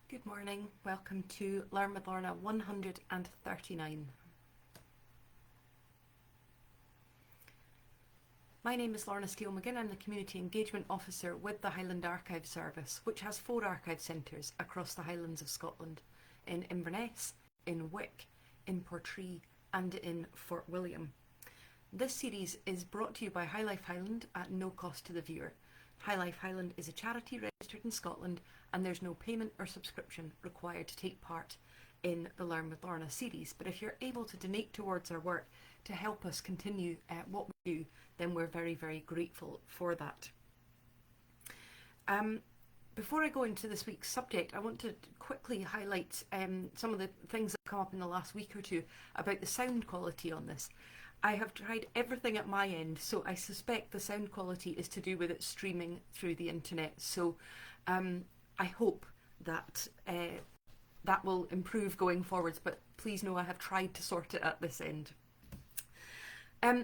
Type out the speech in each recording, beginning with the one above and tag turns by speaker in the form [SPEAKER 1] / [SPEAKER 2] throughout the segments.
[SPEAKER 1] Good morning, welcome to Learn with Lorna 139. My name is Lorna Steele-McGinn. I'm the Community Engagement Officer with the Highland Archive Service, which has 4 archive centres across the Highlands of Scotland, in Inverness, in Wick, in Portree and in Fort William. This series is brought to you by High Life Highland at no cost to the viewer. High Life Highland is a charity registered in Scotland, and there's no payment or subscription required to take part in the Learn with Lorna series. But if you're able to donate towards our work to help us continue what we do, then we're very, very grateful for that. Before I go into this week's subject, I want to quickly highlight some of the things that have come up in the last week or two about the sound quality on this. I have tried everything at my end, so I suspect the sound quality is to do with it streaming through the internet. So I hope that that will improve going forwards, but please know I have tried to sort it at this end.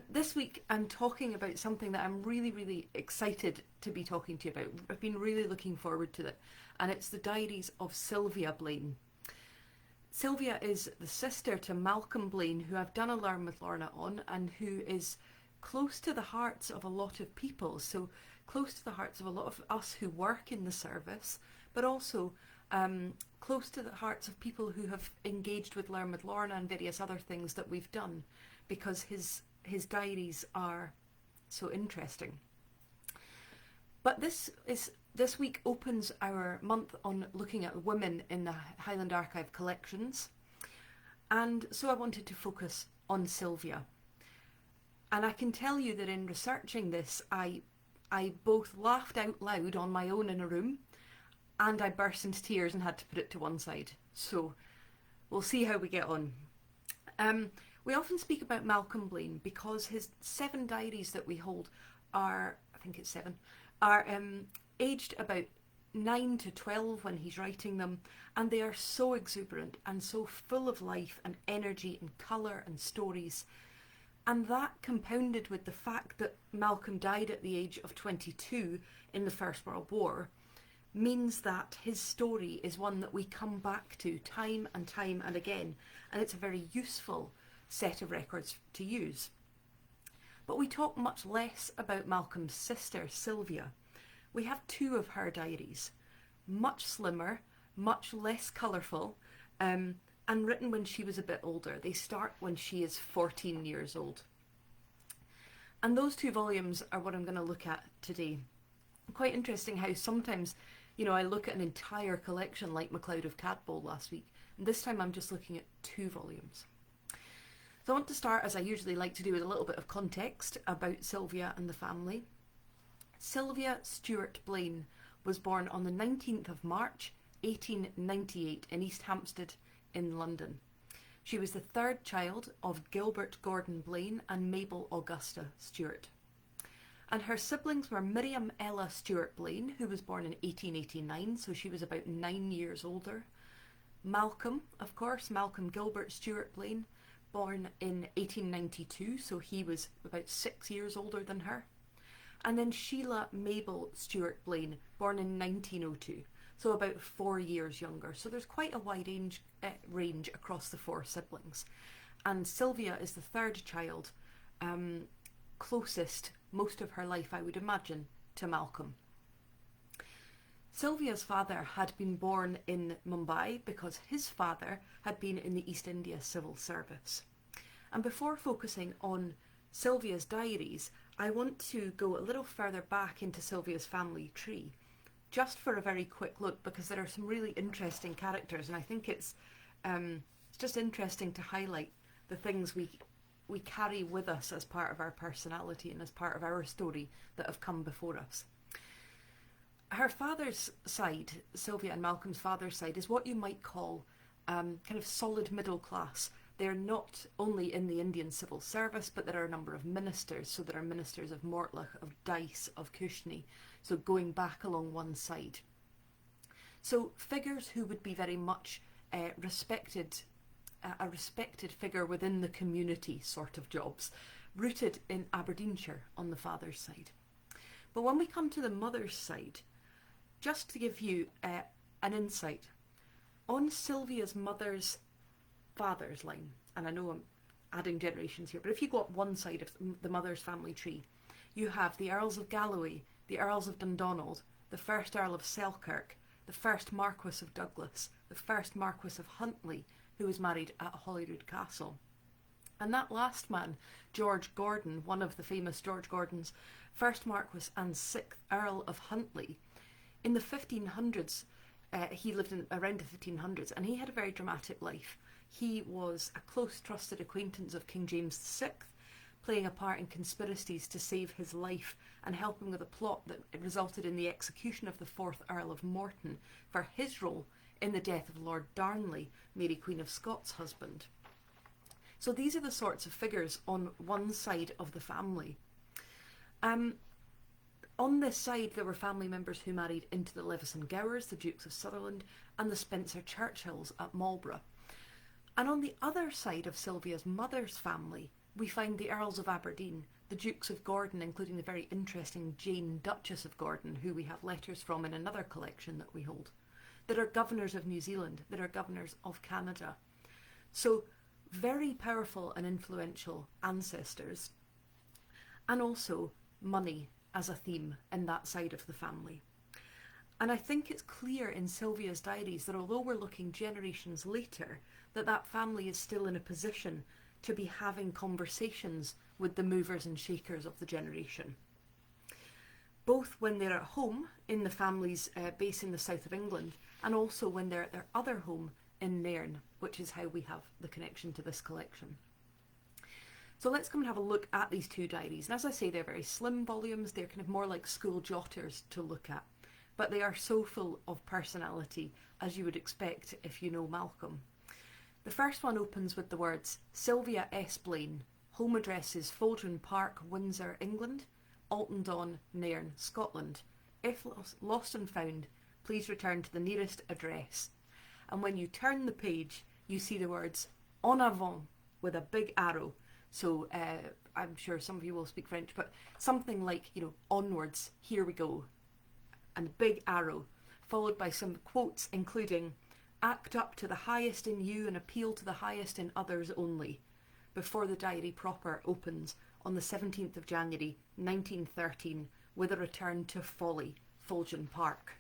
[SPEAKER 1] This week I'm talking about something that I'm really, really excited to be talking to you about. I've been really looking forward to it, and it's the Diaries of Sylvia Blane. Sylvia is the sister to Malcolm Blane, who I've done a Learn with Lorna on, and who is close to the hearts of a lot of people. So close to the hearts of a lot of us who work in the service, but also close to the hearts of people who have engaged with Learn with Lorna and various other things that we've done, because his diaries are so interesting. But this week opens our month on looking at women in the Highland Archive collections, and so I wanted to focus on Sylvia. And I can tell you that in researching this, I both laughed out loud on my own in a room, and I burst into tears and had to put it to one side. So we'll see how we get on. We often speak about Malcolm Blane because his 7 diaries that we hold are, I think it's 7, are aged about 9 to 12 when he's writing them, and they are so exuberant and so full of life and energy and colour and stories. And that, compounded with the fact that Malcolm died at the age of 22 in the First World War, means that his story is one that we come back to time and again, and it's a very useful set of records to use. But we talk much less about Malcolm's sister, Sylvia. We have 2 of her diaries, much slimmer, much less colourful, and written when she was a bit older. They start when she is 14 years old. And those 2 volumes are what I'm going to look at today. Quite interesting how sometimes, I look at an entire collection like MacLeod of Cadboll last week, and this time I'm just looking at 2 volumes. So I want to start, as I usually like to do, with a little bit of context about Sylvia and the family. Sylvia Stuart Blane was born on the 19th of March 1898 in East Hampstead in London. She was the 3rd child of Gilbert Gordon Blane and Mabel Augusta Stuart. And her siblings were Miriam Ella Stuart Blane, who was born in 1889, so she was about 9 years older. Malcolm, of course, Malcolm Gilbert Stuart Blane, born in 1892, so he was about 6 years older than her. And then Sheila Mabel Stuart Blane, born in 1902, so about 4 years younger. So there's quite a wide range across the 4 siblings. And Sylvia is the 3rd child, closest most of her life, I would imagine, to Malcolm. Sylvia's father had been born in Mumbai because his father had been in the East India Civil Service. And before focusing on Sylvia's diaries, I want to go a little further back into Sylvia's family tree, just for a very quick look, because there are some really interesting characters, and I think it's just interesting to highlight the things we carry with us as part of our personality and as part of our story that have come before us. Her father's side, Sylvia and Malcolm's father's side, is what you might call kind of solid middle class. They're not only in the Indian Civil Service, but there are a number of ministers. So there are ministers of Mortlach, of Dice, of Cushney, so going back along one side. So figures who would be very much respected, a respected figure within the community sort of jobs, rooted in Aberdeenshire on the father's side. But when we come to the mother's side, just to give you an insight, On Sylvia's mother's father's line, and I know I'm adding generations here, but if you go up one side of the mother's family tree, you have the Earls of Galloway, the Earls of Dundonald, the first Earl of Selkirk, the first Marquess of Douglas, the first Marquess of Huntly, who was married at Holyrood Castle. And that last man, George Gordon, one of the famous George Gordons, first Marquess and 6th Earl of Huntly, in the 1500s, he lived around the 1500s, and he had a very dramatic life. He was a close trusted acquaintance of King James VI, playing a part in conspiracies to save his life and helping with a plot that resulted in the execution of the 4th Earl of Morton for his role in the death of Lord Darnley, Mary Queen of Scots' husband. So these are the sorts of figures on one side of the family. On this side, there were family members who married into the Levison Gowers, the Dukes of Sutherland, and the Spencer Churchills at Marlborough. And on the other side of Sylvia's mother's family, we find the Earls of Aberdeen, the Dukes of Gordon, including the very interesting Jane, Duchess of Gordon, who we have letters from in another collection that we hold. There are governors of New Zealand, there are governors of Canada. So very powerful and influential ancestors, and also money as a theme in that side of the family. And I think it's clear in Sylvia's diaries that although we're looking generations later, that family is still in a position to be having conversations with the movers and shakers of the generation. Both when they're at home in the family's base in the south of England, and also when they're at their other home in Nairn, which is how we have the connection to this collection. So let's come and have a look at these two diaries. And as I say, they're very slim volumes. They're kind of more like school jotters to look at. But they are so full of personality, as you would expect if you know Malcolm. The first one opens with the words, Sylvia S. Blane, home addresses Foldron Park, Windsor, England, Alton Don, Nairn, Scotland. If lost and found, please return to the nearest address. And when you turn the page, you see the words, en avant, with a big arrow. So I'm sure some of you will speak French, but something like, onwards, here we go. And big arrow, followed by some quotes including, act up to the highest in you and appeal to the highest in others only, before the diary proper opens on the 17th of January 1913 with a return to Folly, Foldron Park,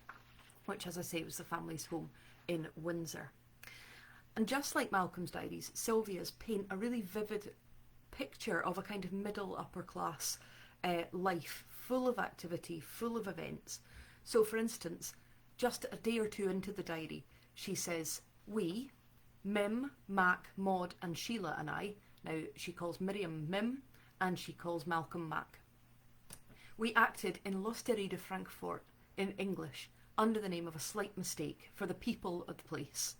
[SPEAKER 1] which, as I say, was the family's home in Windsor. And just like Malcolm's diaries, Sylvia's paint a really vivid picture of a kind of middle upper class life, full of activity, full of events. So for instance, just a day or two into the diary, she says, we, Mim, Mac, Maud and Sheila and I, now she calls Miriam Mim and she calls Malcolm Mac, we acted in L'Osterie de Francfort in English under the name of a slight mistake for the people of the place.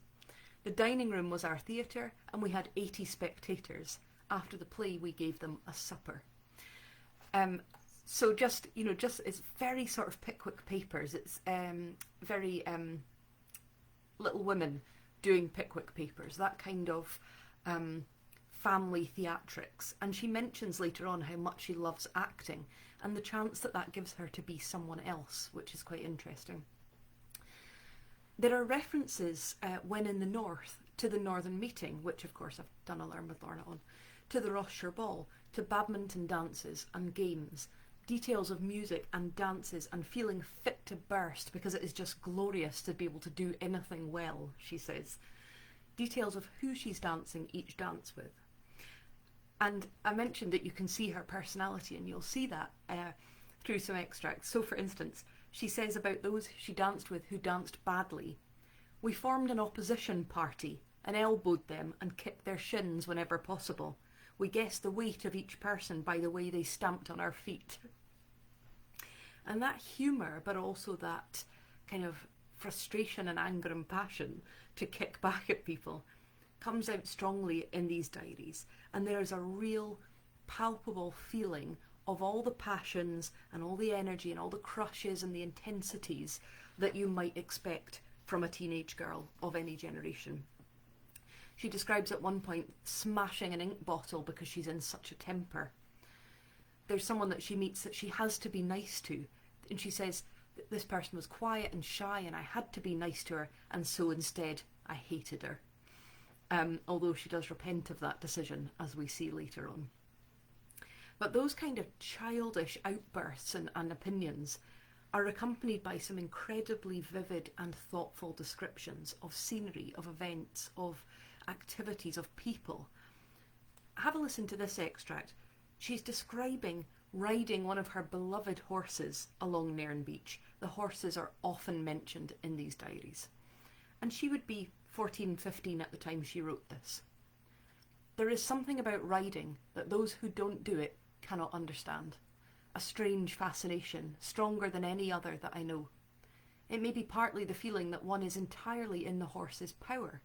[SPEAKER 1] The dining room was our theatre and we had 80 spectators. After the play, we gave them a supper. So just it's very sort of Pickwick Papers. It's very Little Women doing Pickwick Papers, that kind of family theatrics. And she mentions later on how much she loves acting and the chance that gives her to be someone else, which is quite interesting. There are references when in the north to the Northern Meeting, which of course I've done a Learn with Lorna on, to the Rossshire Ball, to badminton dances and games, details of music and dances and feeling fit to burst because it is just glorious to be able to do anything well, she says. Details of who she's dancing each dance with. And I mentioned that you can see her personality, and you'll see that through some extracts. So for instance, she says about those she danced with who danced badly, we formed an opposition party and elbowed them and kicked their shins whenever possible. We guessed the weight of each person by the way they stamped on our feet. And that humour, but also that kind of frustration and anger and passion to kick back at people, comes out strongly in these diaries. And there is a real palpable feeling of all the passions and all the energy and all the crushes and the intensities that you might expect from a teenage girl of any generation. She describes at one point smashing an ink bottle because she's in such a temper. There's someone that she meets that she has to be nice to, and she says this person was quiet and shy and I had to be nice to her, and so instead I hated her. Although she does repent of that decision, as we see later on. But those kind of childish outbursts and opinions are accompanied by some incredibly vivid and thoughtful descriptions of scenery, of events, of activities, of people. Have a listen to this extract. She's describing riding one of her beloved horses along Nairn Beach. The horses are often mentioned in these diaries. And she would be 14, 15 at the time she wrote this. There is something about riding that those who don't do it cannot understand. A strange fascination, stronger than any other that I know. It may be partly the feeling that one is entirely in the horse's power,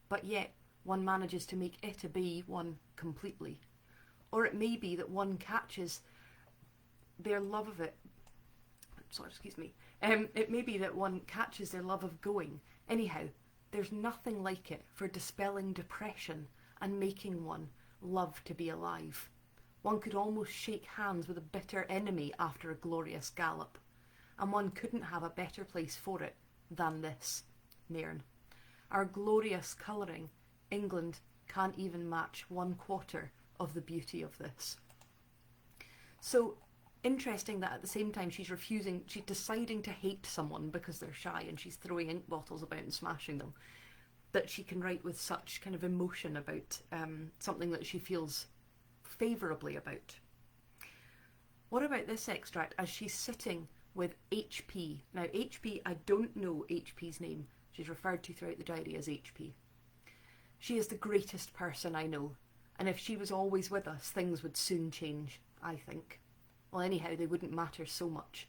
[SPEAKER 1] but yet one manages to make it obey one completely. Or it may be that one catches their love of it. It may be that one catches their love of going. Anyhow, there's nothing like it for dispelling depression and making one love to be alive. One could almost shake hands with a bitter enemy after a glorious gallop, and one couldn't have a better place for it than this, Nairn. Our glorious colouring, England can't even match 1/4 of the beauty of this. So, interesting that at the same time she's deciding to hate someone because they're shy and she's throwing ink bottles about and smashing them, that she can write with such kind of emotion about something that she feels favourably about. What about this extract as she's sitting with HP? Now HP, I don't know HP's name. She's referred to throughout the diary as HP. She is the greatest person I know, and if she was always with us, things would soon change, I think. Well, anyhow, they wouldn't matter so much.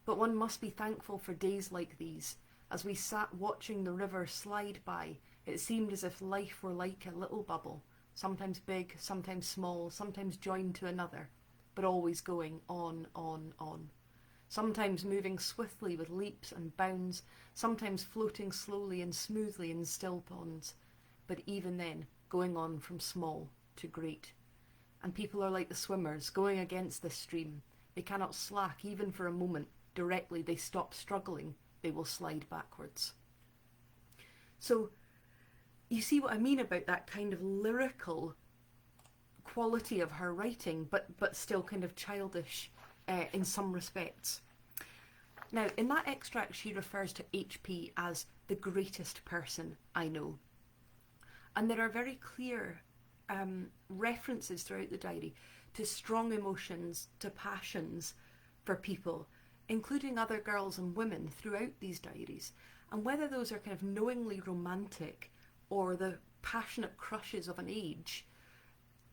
[SPEAKER 1] But one must be thankful for days like these. As we sat watching the river slide by, it seemed as if life were like a little bubble, sometimes big, sometimes small, sometimes joined to another, but always going on, on. Sometimes moving swiftly with leaps and bounds, sometimes floating slowly and smoothly in still ponds, but even then going on from small to great. And people are like the swimmers, going against this stream. They cannot slack even for a moment. Directly they stop struggling, they will slide backwards. So, you see what I mean about that kind of lyrical quality of her writing, but still kind of childish in some respects. Now, in that extract, she refers to HP as the greatest person I know. And there are very clear references throughout the diary to strong emotions, to passions for people, including other girls and women throughout these diaries. And whether those are kind of knowingly romantic or the passionate crushes of an age,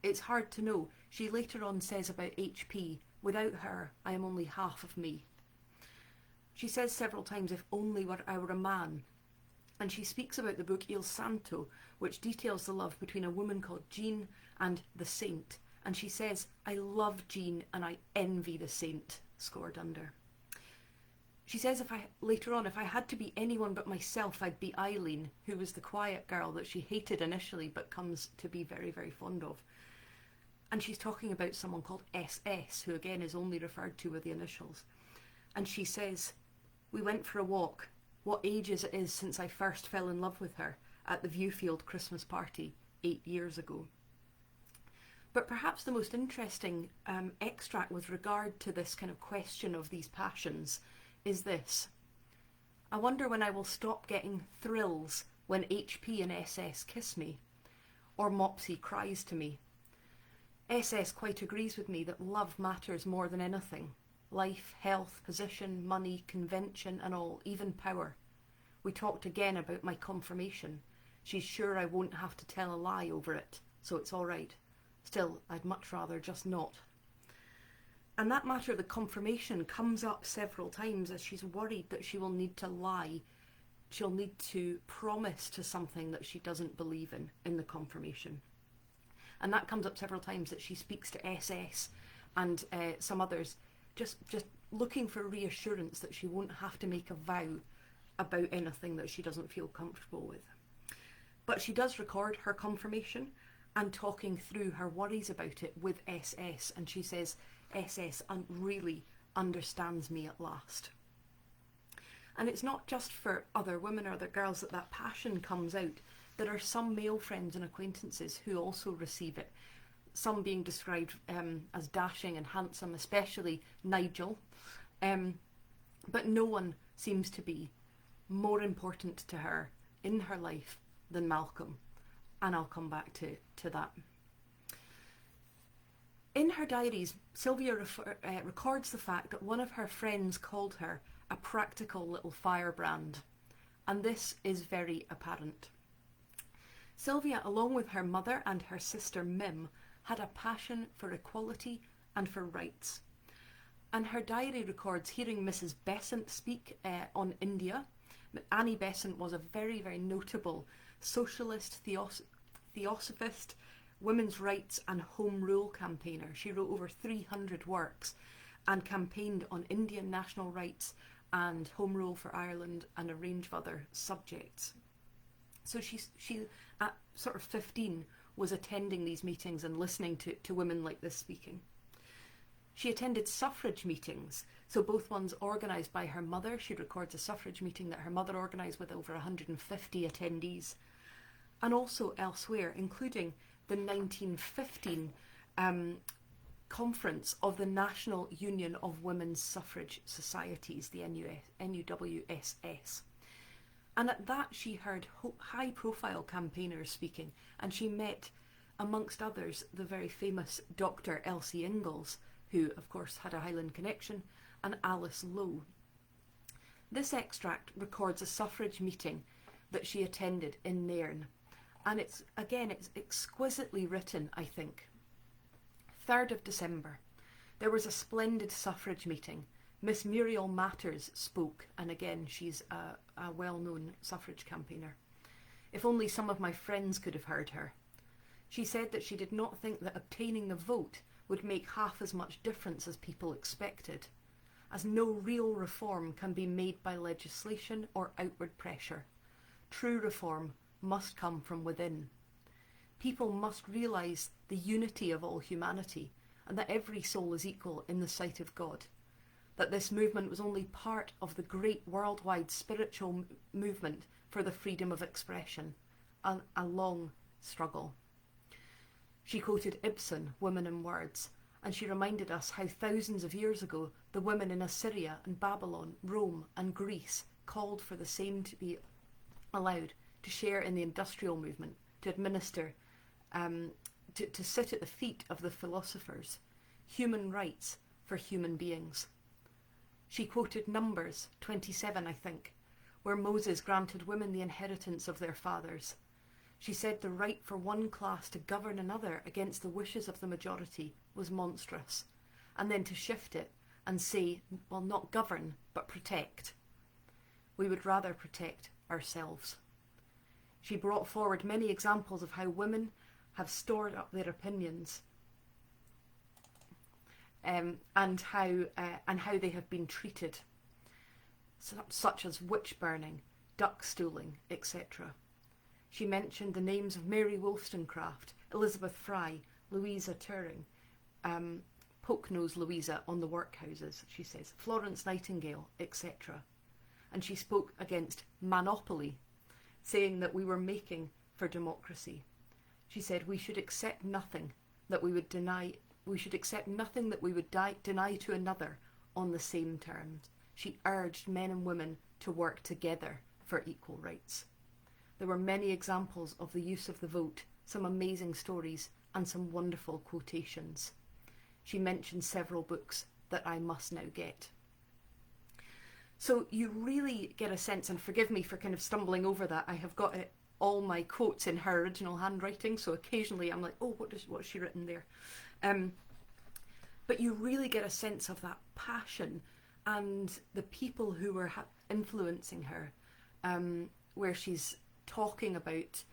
[SPEAKER 1] it's hard to know. She later on says about HP, without her, I am only half of me. She says several times, if only I were a man. And she speaks about the book Il Santo, which details the love between a woman called Jean and the saint. And she says, I love Jean and I envy the saint, scored under. She says later on, if I had to be anyone but myself, I'd be Eileen, who was the quiet girl that she hated initially but comes to be very, very fond of. And she's talking about someone called SS, who again is only referred to with the initials. And she says, we went for a walk. What ages it is since I first fell in love with her at the Viewfield Christmas party 8 years ago. But perhaps the most interesting extract with regard to this kind of question of these passions is this. I wonder when I will stop getting thrills when HP and SS kiss me, or Mopsy cries to me. SS quite agrees with me that love matters more than anything. Life, health, position, money, convention and all, even power. We talked again about my confirmation. She's sure I won't have to tell a lie over it, so it's all right. Still, I'd much rather just not. And that matter of the confirmation comes up several times as she's worried that she will need to lie. She'll need to promise to something that she doesn't believe in the confirmation. And that comes up several times that she speaks to SS and some others, just looking for reassurance that she won't have to make a vow about anything that she doesn't feel comfortable with. But she does record her confirmation and talking through her worries about it with SS, and she says SS really understands me at last. And it's not just for other women or other girls that that passion comes out. There are some male friends and acquaintances who also receive it, some being described as dashing and handsome, especially Nigel. But no one seems to be more important to her in her life than Malcolm. And I'll come back to that. In her diaries, Sylvia records the fact that one of her friends called her a practical little firebrand, and this is very apparent. Sylvia, along with her mother and her sister Mim, had a passion for equality and for rights. And her diary records hearing Mrs. Besant speak on India. Annie Besant was a very, very notable socialist, theosophist, women's rights and home rule campaigner. She wrote over 300 works and campaigned on Indian national rights and home rule for Ireland and a range of other subjects. So she at sort of 15 was attending these meetings and listening to women like this speaking. She attended suffrage meetings, so both ones organised by her mother. She records a suffrage meeting that her mother organised with over 150 attendees, and also elsewhere, including the 1915 conference of the National Union of Women's Suffrage Societies, the NUWSS. And at that she heard high-profile campaigners speaking, and she met, amongst others, the very famous Dr. Elsie Ingalls, who of course had a Highland connection, and Alice Lowe. This extract records a suffrage meeting that she attended in Nairn, and it's exquisitely written, I think. 3rd of December. There was a splendid suffrage meeting. Miss Muriel Matters spoke, and again she's a well-known suffrage campaigner. If only some of my friends could have heard her. She said that she did not think that obtaining the vote would make half as much difference as people expected, as no real reform can be made by legislation or outward pressure. True reform must come from within. People must realise the unity of all humanity, and that every soul is equal in the sight of God. That this movement was only part of the great worldwide spiritual movement for the freedom of expression, a long struggle. She quoted Ibsen, Women and Words, and she reminded us how thousands of years ago the women in Assyria and Babylon, Rome and Greece called for the same to be allowed to share in the industrial movement, to administer, to sit at the feet of the philosophers, human rights for human beings. She quoted Numbers 27, I think, where Moses granted women the inheritance of their fathers. She said the right for one class to govern another against the wishes of the majority was monstrous, and then to shift it and say, well, not govern, but protect. We would rather protect ourselves. She brought forward many examples of how women have stored up their opinions and how they have been treated, such as witch burning, duck stooling, etc. She mentioned the names of Mary Wollstonecraft, Elizabeth Fry, Louisa Turing, Poke-Nose Louisa on the workhouses, she says, Florence Nightingale, etc. And she spoke against monopoly, saying that we were making for democracy. She said we should accept nothing that we would deny. We should accept nothing that we would deny to another on the same terms. She urged men and women to work together for equal rights. There were many examples of the use of the vote, some amazing stories, and some wonderful quotations. She mentioned several books that I must now get. So you really get a sense, and forgive me for kind of stumbling over that, I have got all my quotes in her original handwriting, so occasionally I'm like, oh, what's she written there? But you really get a sense of that passion and the people who were influencing her, where she's talking about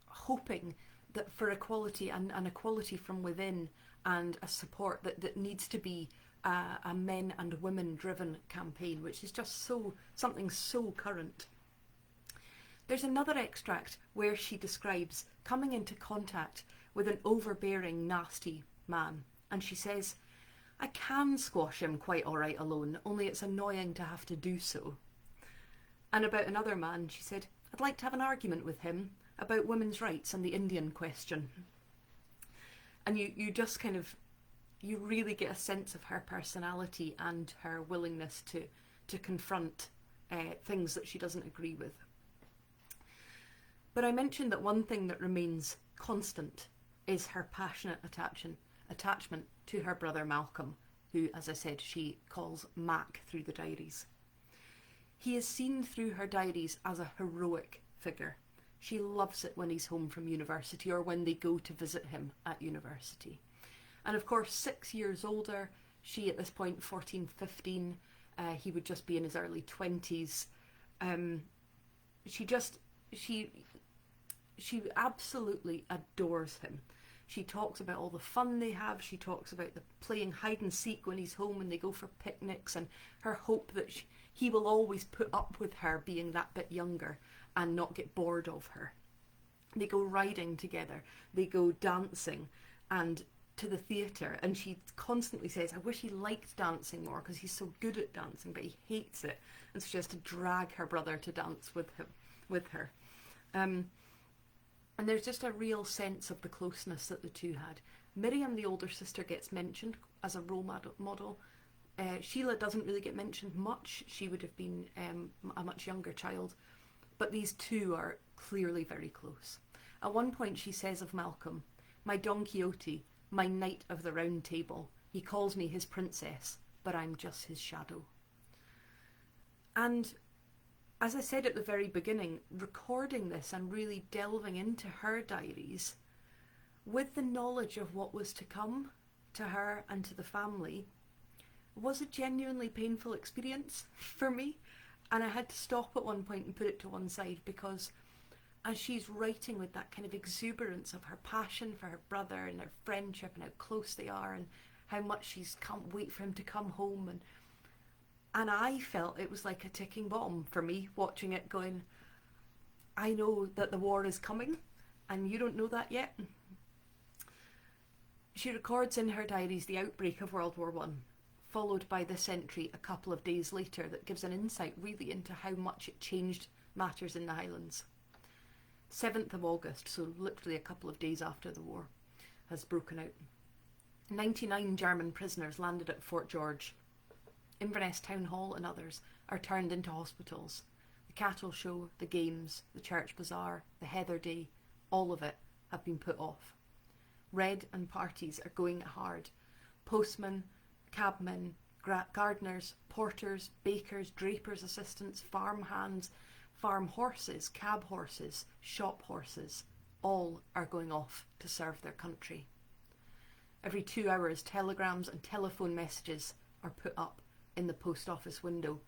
[SPEAKER 1] hoping that for equality and equality from within, and a support that needs to be a men and women driven campaign, which is just something so current. There's another extract where she describes coming into contact with an overbearing, nasty man, and she says, I can squash him quite alright alone, only it's annoying to have to do so. And about another man, she said, I'd like to have an argument with him about women's rights and the Indian question. And you just kind of, you really get a sense of her personality and her willingness to confront things that she doesn't agree with. But I mentioned that one thing that remains constant is her passionate attachment to her brother Malcolm, who, as I said, she calls Mac through the diaries. He is seen through her diaries as a heroic figure. She loves it when he's home from university or when they go to visit him at university. And of course, 6 years older, she at this point, 14, 15, he would just be in his early 20s. She absolutely adores him. She talks about all the fun they have. She talks about the playing hide and seek when he's home and they go for picnics, and her hope that he will always put up with her being that bit younger and not get bored of her. They go riding together. They go dancing and to the theatre, and she constantly says, I wish he liked dancing more because he's so good at dancing, but he hates it. And so she has to drag her brother to dance with her. And there's just a real sense of the closeness that the two had. Miriam, the older sister, gets mentioned as a role model. Sheila doesn't really get mentioned much. She would have been a much younger child. But these two are clearly very close. At one point she says of Malcolm, my Don Quixote, my knight of the round table. He calls me his princess, but I'm just his shadow. And as I said at the very beginning, recording this and really delving into her diaries with the knowledge of what was to come to her and to the family was a genuinely painful experience for me. And I had to stop at one point and put it to one side, because as she's writing with that kind of exuberance of her passion for her brother and their friendship and how close they are and how much she can't wait for him to come home, and I felt it was like a ticking bomb for me watching it, going, I know that the war is coming and you don't know that yet. She records in her diaries the outbreak of World War I, followed by this entry a couple of days later that gives an insight really into how much it changed matters in the Highlands. 7th of August, so literally a couple of days after the war has broken out. 99 German prisoners landed at Fort George. Inverness Town Hall and others are turned into hospitals. The cattle show, the games, the church bazaar, the Heather Day, all of it have been put off. Red and parties are going hard. Postmen, cabmen, gardeners, porters, bakers, drapers' assistants, farm hands, farm horses, cab horses, shop horses, all are going off to serve their country. Every 2 hours, telegrams and telephone messages are put up in the post office window.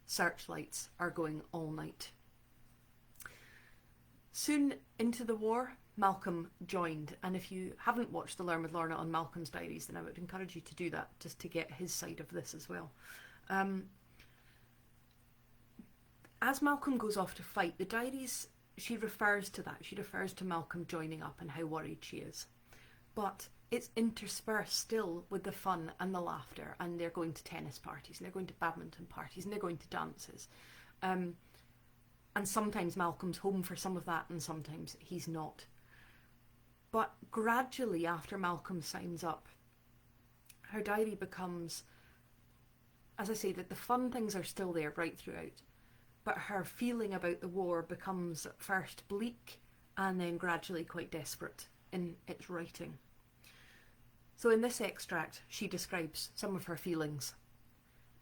[SPEAKER 1] Searchlights are going all night. Soon into the war, Malcolm joined, and if you haven't watched the Learn with Lorna on Malcolm's diaries, then I would encourage you to do that, just to get his side of this as well. As Malcolm goes off to fight, the diaries, she refers to that. She refers to Malcolm joining up and how worried she is. But it's interspersed still with the fun and the laughter, and they're going to tennis parties, and they're going to badminton parties, and they're going to dances. And sometimes Malcolm's home for some of that, and sometimes he's not. But gradually, after Malcolm signs up, her diary becomes, as I say, that the fun things are still there right throughout, but her feeling about the war becomes at first bleak and then gradually quite desperate in its writing. So in this extract, she describes some of her feelings.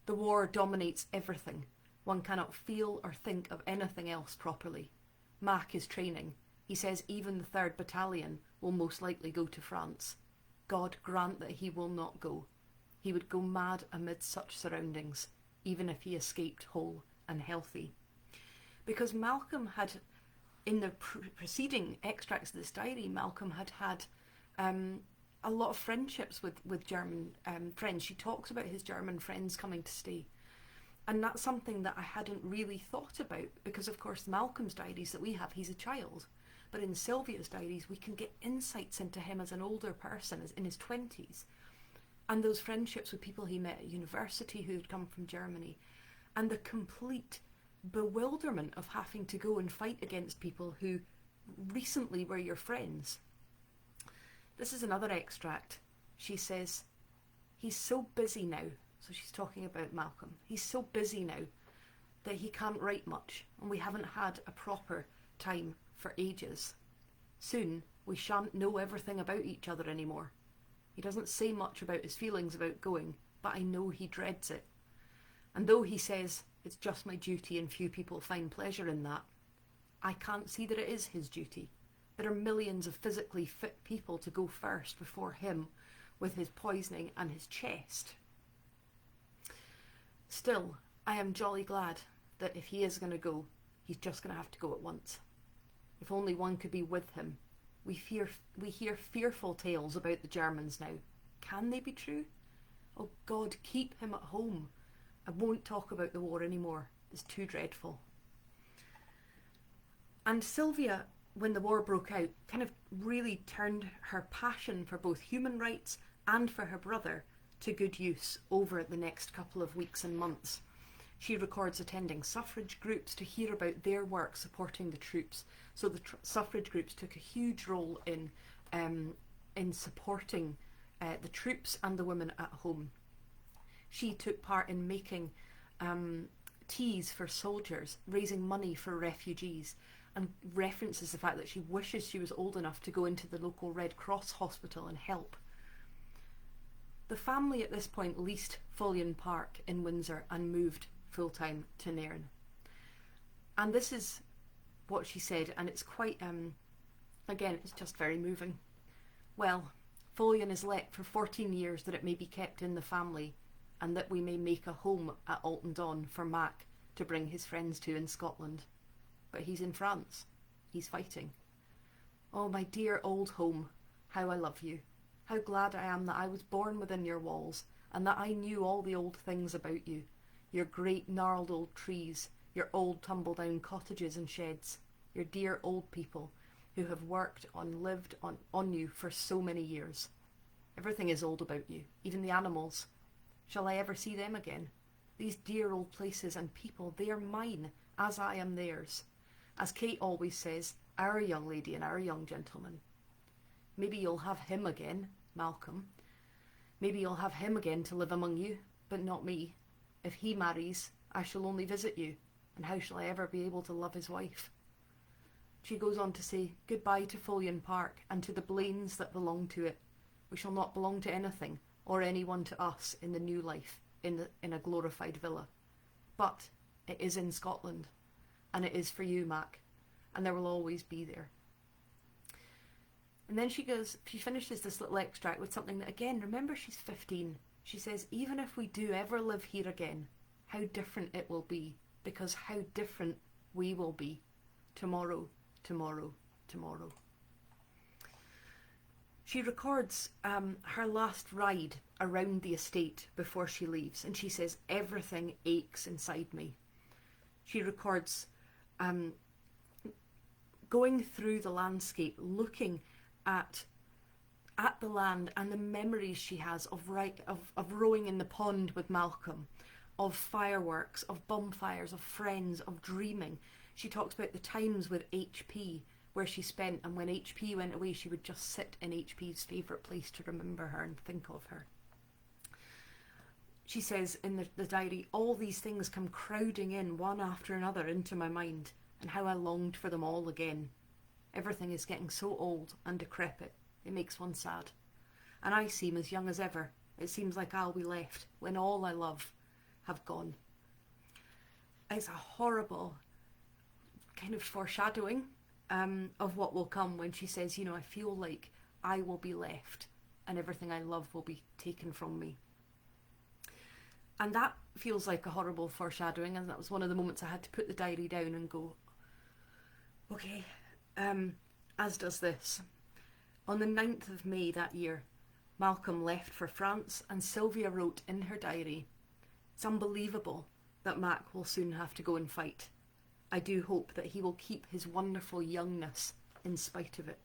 [SPEAKER 1] The war dominates everything. One cannot feel or think of anything else properly. Mac is training. He says even the 3rd Battalion will most likely go to France. God grant that he will not go. He would go mad amid such surroundings, even if he escaped whole and healthy. Because Malcolm had, in the preceding extracts of this diary, Malcolm had a lot of friendships with German friends. She talks about his German friends coming to stay. And that's something that I hadn't really thought about, because of course Malcolm's diaries that we have, he's a child. But in Sylvia's diaries, we can get insights into him as an older person, as in his 20s. and those friendships with people he met at university who had come from Germany, and the complete bewilderment of having to go and fight against people who recently were your friends. This is another extract. She says, he's so busy now. So she's talking about Malcolm. He's so busy now that he can't write much, and we haven't had a proper time for ages. Soon we shan't know everything about each other anymore. He doesn't say much about his feelings about going, but I know he dreads it. And though he says, it's just my duty and few people find pleasure in that, I can't see that it is his duty. There are millions of physically fit people to go first before him with his poisoning and his chest. Still, I am jolly glad that if he is going to go, he's just going to have to go at once. If only one could be with him. We hear fearful tales about the Germans now. Can they be true? Oh God, keep him at home. I won't talk about the war anymore. It's too dreadful. And Sylvia, when the war broke out, kind of really turned her passion for both human rights and for her brother to good use over the next couple of weeks and months. She records attending suffrage groups to hear about their work supporting the troops. So the suffrage groups took a huge role in supporting the troops and the women at home. She took part in making teas for soldiers, raising money for refugees, and references the fact that she wishes she was old enough to go into the local Red Cross hospital and help. The family at this point leased Follion Park in Windsor and moved full-time to Nairn. And this is what she said, and it's quite, again, it's just very moving. Well, Follion is let for 14 years that it may be kept in the family, and that we may make a home at Alton Don for Mac to bring his friends to in Scotland. But he's in France. He's fighting. Oh, my dear old home, how I love you. How glad I am that I was born within your walls, and that I knew all the old things about you. Your great gnarled old trees, your old tumble-down cottages and sheds, your dear old people who have worked on, lived on you for so many years. Everything is old about you, even the animals. Shall I ever see them again? These dear old places and people, they are mine, as I am theirs. As Kate always says, our young lady and our young gentleman. Maybe you'll have him again, Malcolm. Maybe you'll have him again to live among you, but not me. If he marries, I shall only visit you, and how shall I ever be able to love his wife? She goes on to say, goodbye to Follion Park, and to the Blanes that belong to it. We shall not belong to anything, or anyone to us in the new life, in a glorified villa. But it is in Scotland, and it is for you, Mac, and there will always be there. And then she finishes this little extract with something that, again, remember she's 15. She says, even if we do ever live here again, how different it will be, because how different we will be. Tomorrow, tomorrow, tomorrow. She records her last ride around the estate before she leaves, and she says, everything aches inside me. She records going through the landscape, looking at the land and the memories she has of rowing in the pond with Malcolm, of fireworks, of bonfires, of friends, of dreaming. She talks about the times with HP where she spent, and when HP went away she would just sit in HP's favourite place to remember her and think of her. She says in the diary, all these things come crowding in one after another into my mind, and how I longed for them all again. Everything is getting so old and decrepit, it makes one sad. And I seem as young as ever. It seems like I'll be left when all I love have gone. It's a horrible kind of foreshadowing of what will come when she says, I feel like I will be left and everything I love will be taken from me. And that feels like a horrible foreshadowing, and that was one of the moments I had to put the diary down and go, okay, as does this. On the 9th of May that year, Malcolm left for France, and Sylvia wrote in her diary, it's unbelievable that Mac will soon have to go and fight. I do hope that he will keep his wonderful youngness in spite of it.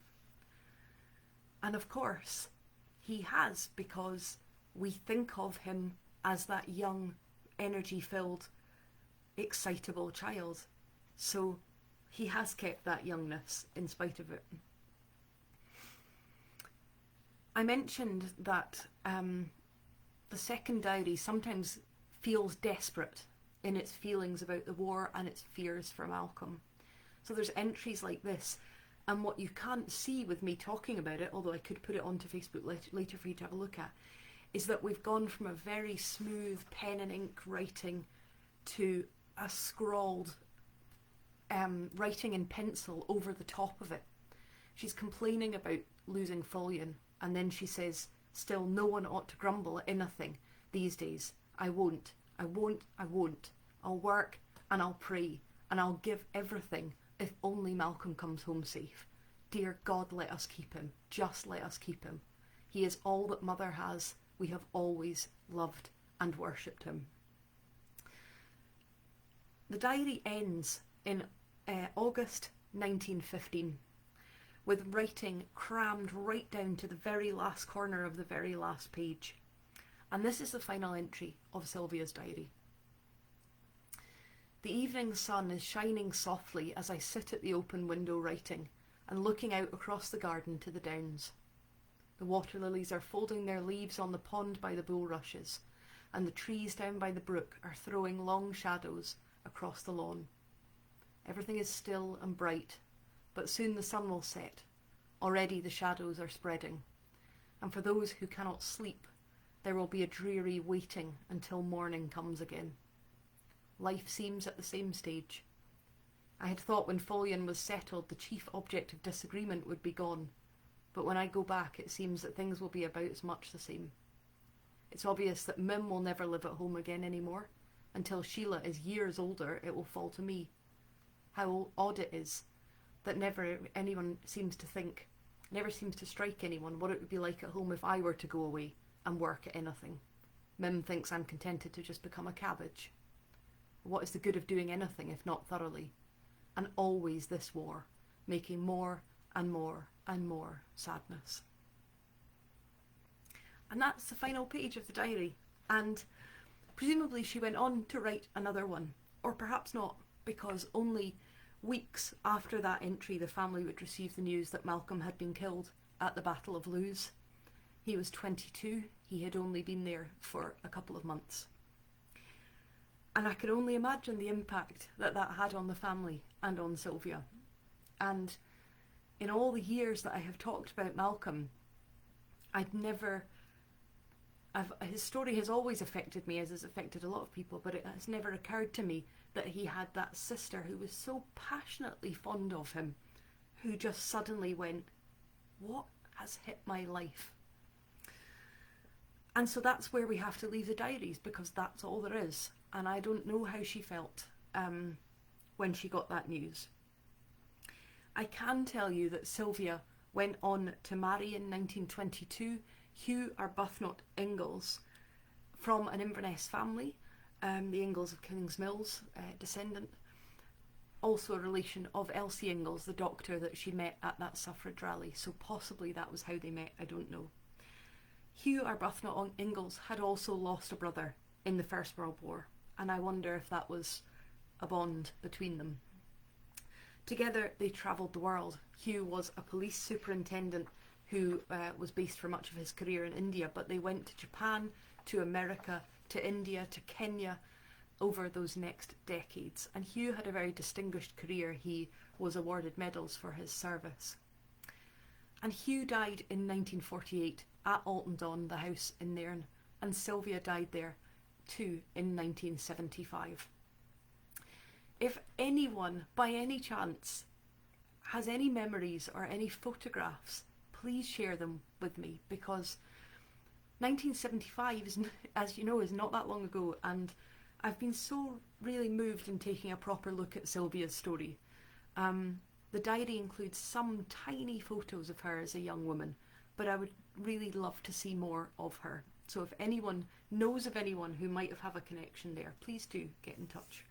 [SPEAKER 1] And of course, he has, because we think of him as that young, energy-filled, excitable child. So he has kept that youngness in spite of it. I mentioned that the second diary sometimes feels desperate in its feelings about the war and its fears for Malcolm. So there's entries like this, and what you can't see with me talking about it, although I could put it onto Facebook later for you to have a look at, is that we've gone from a very smooth pen and ink writing to a scrawled writing in pencil over the top of it. She's complaining about losing Follion, and then she says, still, no one ought to grumble at anything these days. I won't. I'll work and I'll pray and I'll give everything if only Malcolm comes home safe. Dear God, let us keep him. Just let us keep him. He is all that Mother has. We have always loved and worshipped him. The diary ends in August 1915 with writing crammed right down to the very last corner of the very last page. And this is the final entry of Sylvia's diary. The evening sun is shining softly as I sit at the open window writing and looking out across the garden to the downs. The water lilies are folding their leaves on the pond by the bulrushes, and the trees down by the brook are throwing long shadows across the lawn. Everything is still and bright, but soon the sun will set. Already the shadows are spreading, and for those who cannot sleep, there will be a dreary waiting until morning comes again. Life seems at the same stage. I had thought when Follion was settled, the chief object of disagreement would be gone, but when I go back, it seems that things will be about as much the same. It's obvious that Mim will never live at home again anymore. Until Sheila is years older, it will fall to me. How odd it is that never seems to strike anyone what it would be like at home if I were to go away and work at anything. Mim thinks I'm contented to just become a cabbage. What is the good of doing anything if not thoroughly? And always this war, making more and more and more sadness. And that's the final page of the diary. And presumably she went on to write another one, or perhaps not, because only weeks after that entry the family would receive the news that Malcolm had been killed at the Battle of Lewes. He was 22, he had only been there for a couple of months. And I could only imagine the impact that that had on the family and on Sylvia. And in all the years that I have talked about Malcolm, his story has always affected me, as has affected a lot of people, but it has never occurred to me that he had that sister who was so passionately fond of him, who just suddenly went, what has hit my life? And so that's where we have to leave the diaries, because that's all there is. And I don't know how she felt when she got that news. I can tell you that Sylvia went on to marry in 1922 Hugh Arbuthnot Ingalls from an Inverness family, the Ingalls of Kingsmills descendant, also a relation of Elsie Ingalls, the doctor that she met at that suffrage rally, so possibly that was how they met, I don't know. Hugh Arbuthnot Ingalls had also lost a brother in the First World War, and I wonder if that was a bond between them. Together they travelled the world. Hugh was a police superintendent who was based for much of his career in India, but they went to Japan, to America, to India, to Kenya over those next decades. And Hugh had a very distinguished career. He was awarded medals for his service. And Hugh died in 1948 at Altendon, the house in Nairn, and Sylvia died there too in 1975. If anyone, by any chance, has any memories or any photographs, please share them with me, because 1975, as you know, is not that long ago, and I've been so really moved in taking a proper look at Sylvia's story. The diary includes some tiny photos of her as a young woman, but I would really love to see more of her. So if anyone knows of anyone who might have a connection there, please do get in touch.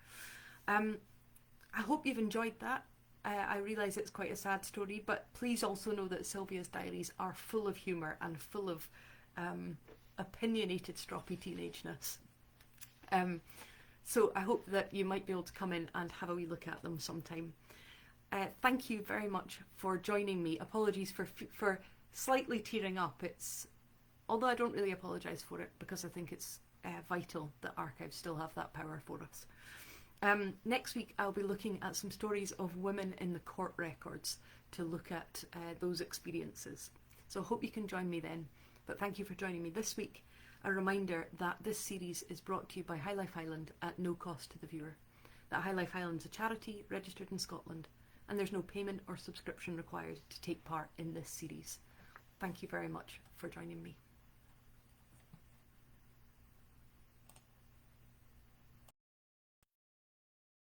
[SPEAKER 1] I hope you've enjoyed that. I realise it's quite a sad story, but please also know that Sylvia's diaries are full of humour and full of opinionated, stroppy teenageness. So I hope that you might be able to come in and have a wee look at them sometime. Thank you very much for joining me. Apologies for slightly tearing up. Although I don't really apologise for it, because I think it's vital that archives still have that power for us. Next week I'll be looking at some stories of women in the court records to look at those experiences. So I hope you can join me then. But thank you for joining me this week. A reminder that this series is brought to you by High Life Highland at no cost to the viewer. That High Life Highland is a charity registered in Scotland, and there's no payment or subscription required to take part in this series. Thank you very much for joining me.